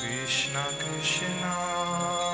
Krishna Krishna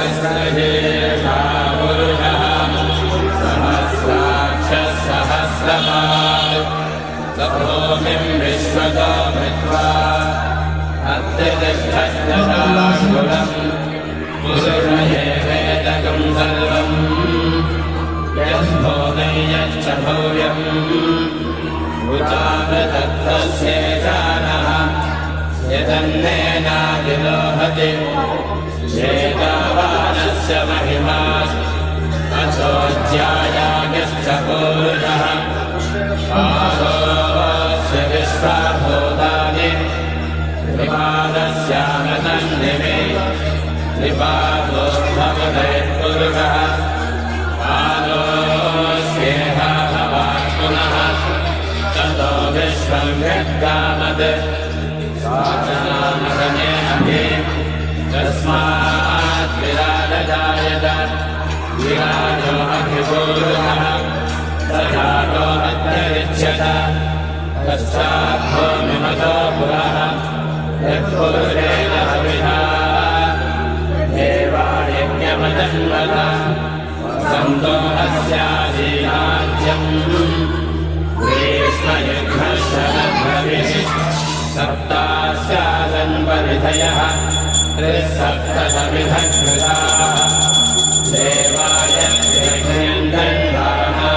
सहस्रशीर्षा पुरुषः सहस्राक्षः सहस्रपात् स भूमिं विश्वतो मृत्वा अत्यतिष्ठत्यशाकुलम् पुरुष एवेदकं सर्वम् यद्भोगं यच्च भव्यम् उचामृतत्तस्येषानः यदन्नेनादिलोहति एतावानस्य महिमा अथोऽध्यायागश्च पूरुषः पादोऽस्य विश्वाभूतानि त्रिपादस्यामतन्निमे त्रिपादोऽभवदेत्पुरुषः पादोऽस्येह भवात् पुनः ततो विश्वं यद्गामत् साचनामगने अभि तस्मात् विराजजायत विराजो अभिपूरुषः स जातो अत्यरिच्यत पश्चात् भूमिमतो पुरः यत्पुरुषेण हविषा देवायज्ञमतन्वत सन्तो अस्यासीनाज्यम् ग्रीष्मयुग्मशरद्भविः सप्तास्यासन् परिधयः त्रिसप्तशमिधकृताः देवाय यज्ञन्धन्वाणाः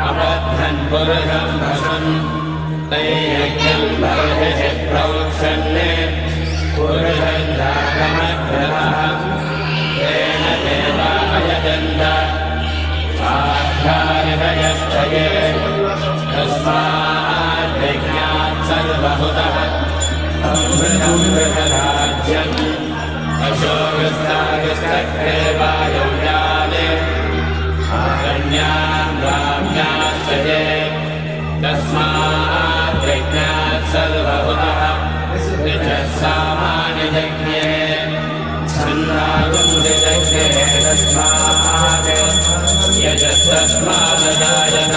अबद्धन् पुरुषं भसन् तैयज्ञं बर्हिषि प्रवक्षन्ने पुरुषं जातमग्रहः तेन देवायजन्त साध्यानिधयश्च ये तस्मात् विज्ञात् सर्वहुतः संवृतं बृहदाज्यम् अशोकस्तागस्तक्रे वायव्याने आरण्यां ग्राम्याश्च ये तस्मात् विज्ञात् सर्वहुतः ऋचः सामान्ययज्ञे छन्दागुंसियज्ञे तस्मात् यजस्तस्मादजायत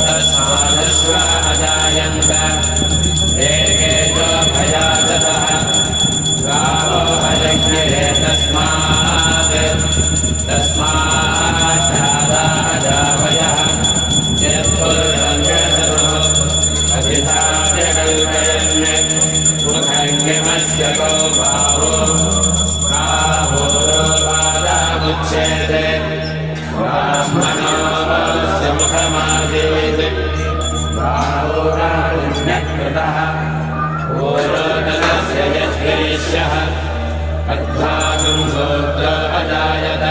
तस्मादश्वा अजायन्त भयादतः गावो अयज्ञे तस्मात् जादाजावयः यत्पुरुषं यदुः अधिधाय कल्पयन् मुखङ्गिमस्य गो बाहोरोपादामुच्येते ब्राह्मणोऽस्य मुखमासीत् बाहोराजन्यकृतः ओरोदनस्य यद्गरीष्यः अद्धातुं सोत्रो अजायत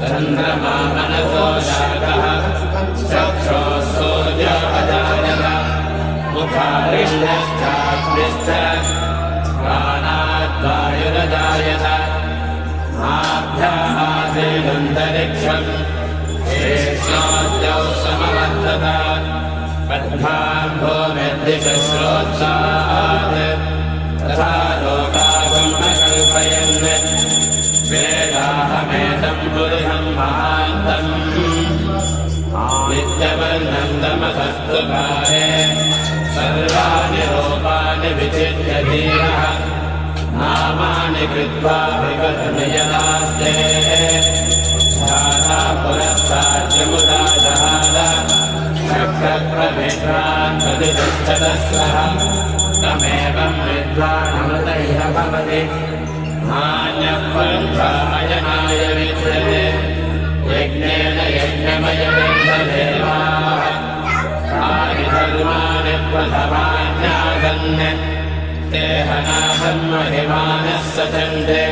चन्द्रमा मनसो जातः चक्षोः सूर्यो अजायत मुखारिण्यश्चाग्निश्च प्राणाद्वायुरजायत आभ्यः आसीदन्तरिक्षम् शेषोऽद्यौ समवर्तत पद्भां भूमिर्दिशश्रोत्रात् तथा लोकागम् अकल्पयन् वेदाहमेतं पुरुषं महान्तम् नित्यवर्णं तमसस्तु काले सर्वाणि रूपाणि विचित्य धीरः नामानि कृत्वा विकर्मि यदास्ते ध्याता पुरस्ताद्यमुदा जहाद शक्रप्रविभ्रान् प्रतिष्ठतस्वः तमेवं विद्वानमृतैः भवति नान्यः पन्थायनाय विद्यते यज्ञेन यज्ञमयमिन्द्रदेवाः तानि धर्माणि प्रथमान्यासन् ते हनाहन्महिमानः सचन्ते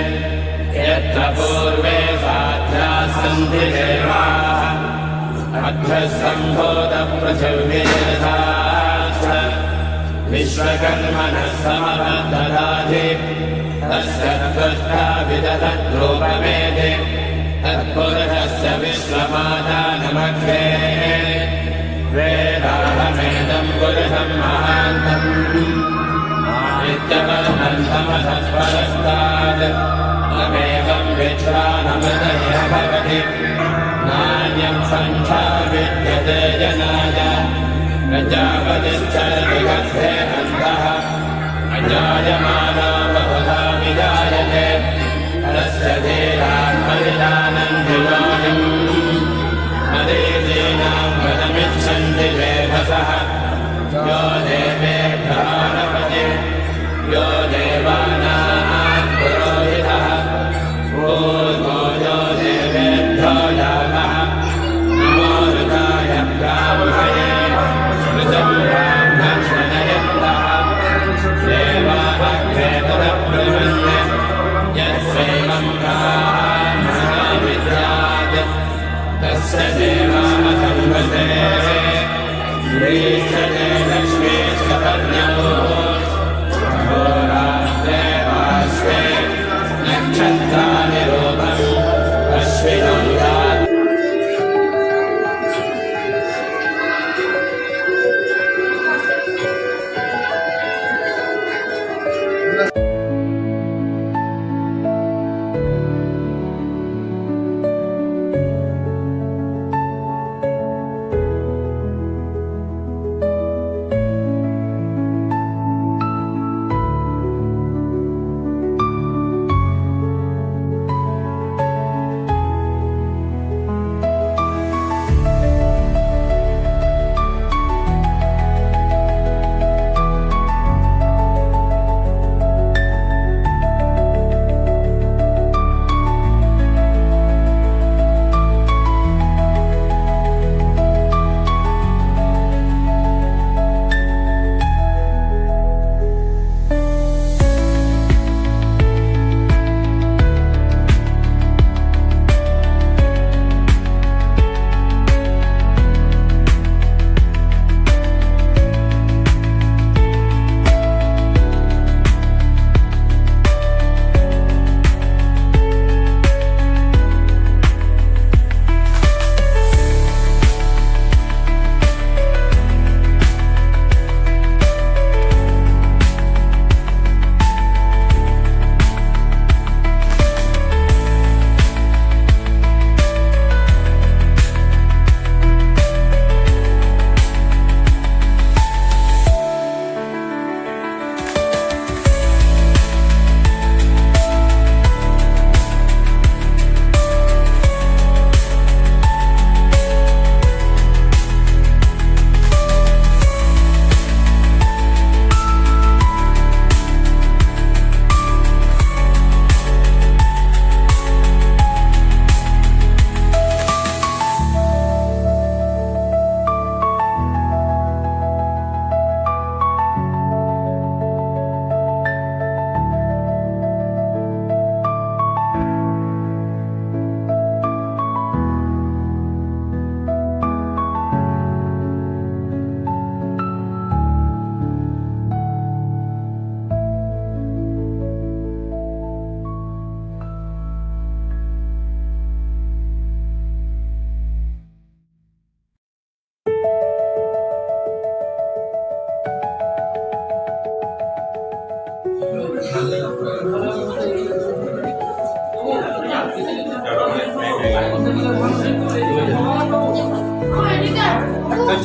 यत्र पूर्वे साध्याः सन्ति देवाः अभ्यः सम्भूतः पृथिव्येरथाश्च विश्वकर्मणः समवददाति तस्य त्वष्टा विदधद्रूपमेति तत्पुरुषस्य विश्वमादानमग्रे वेदाहमेदं पुरुषं महान्तम् आदित्यवर्णं तमसस्परस्तात् तमेवं विद्वानमृतय भवति नान्यं पन्था विद्यते जनाय प्रजापतिश्चरति गर्भे अन्तः अजायमानो बहुधा विजायते तस्य धीरात्मविदानन्ति योनिम् मरीचीनां वदमिच्छन्ति वेधसः यो देवेभ्यः नपति यो देवानां पुरोहितः ऊर्ध्वो यो देवेभ्यो यावः नमो रुद्राय ब्राह्मणे ऋतं ब्राह्मणयन्तः देवाग्रे तदब्रुवन् यस्यैवं ब्राह्मणो विद्यात् तस्य देवाः संवसे ह्रीश्चते लक्ष्मीश्च पर्यवो अहोरात्रे पार्श्वे नक्षत्राणि रूपम् अश्विनं यात्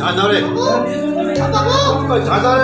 잘 나래. 잘 나래.